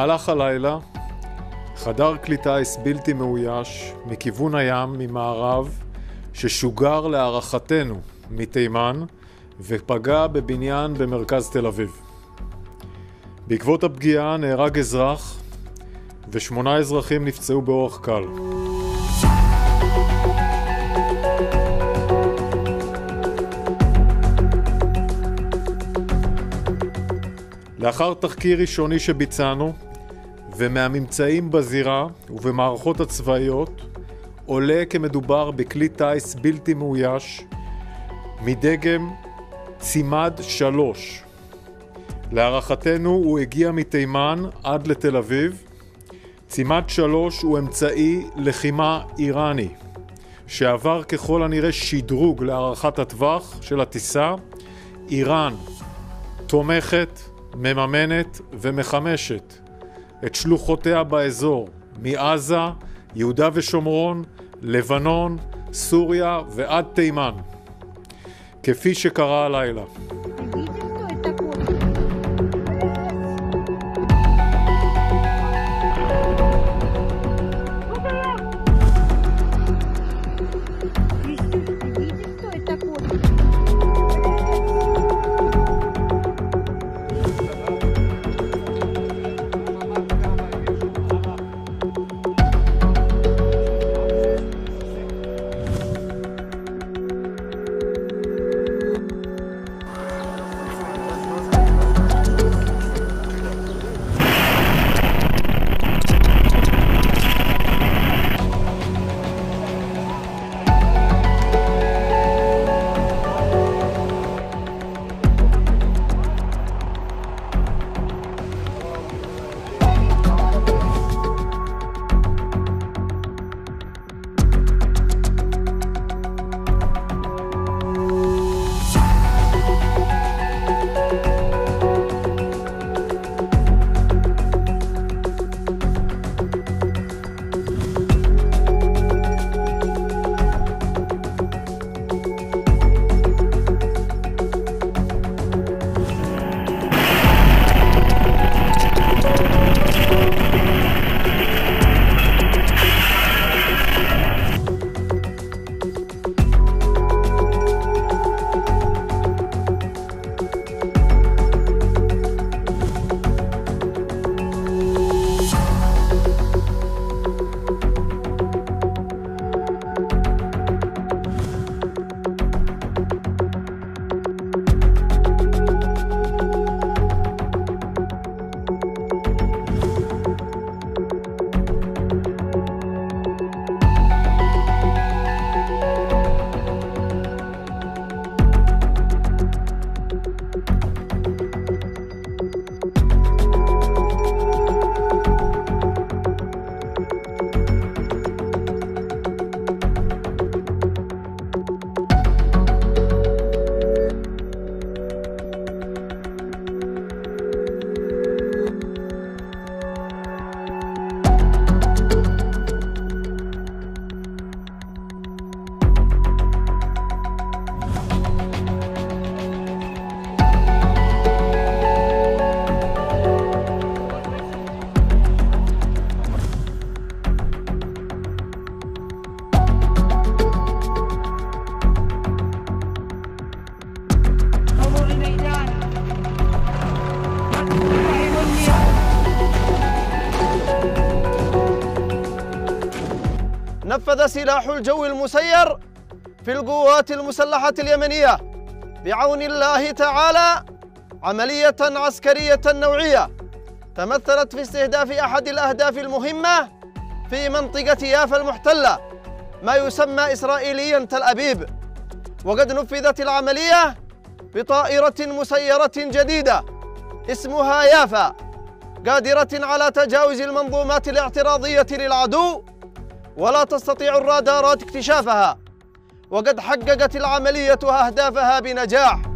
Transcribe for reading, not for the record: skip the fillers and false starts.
במהלך הלילה, חדר כלי טיס בלתי מאויש מכיוון הים ממערב ששוגר להערכתנו מתימן ופגע בבניין במרכז תל אביב. בעקבות הפגיעה נהרג אזרח ו8 אזרחים נפצעו באורח קל. לאחר תחקיר ראשוני שביצענו ומהממצאים בזירה ובמערכות הצבאיות עולה כמדובר בכלי טיס בלתי מאויש מדגם צימד 3. להערכתנו הוא הגיע מתימן עד לתל אביב. צימד 3 הוא אמצעי לחימה איראני שעבר ככל הנראה שדרוג להערכת הטווח של הטיסה. איראן תומכת, מממנת ומחמשת את שלוחותיה באזור מעזה, יהודה ושומרון, לבנון, סוריה ועד תימן, כפי שקרה הלילה. نفذ سلاح الجو المسير في القوات المسلحة اليمنية بعون الله تعالى عملية عسكرية نوعية تمثلت في استهداف أحد الأهداف المهمة في منطقة يافا المحتلة ما يسمى إسرائيليا تل أبيب. وقد نفذت العملية بطائرة مسيرة جديدة اسمها يافا قادرة على تجاوز المنظومات الاعتراضية للعدو ولا تستطيع الرادارات اكتشافها، وقد حققت العملية أهدافها بنجاح.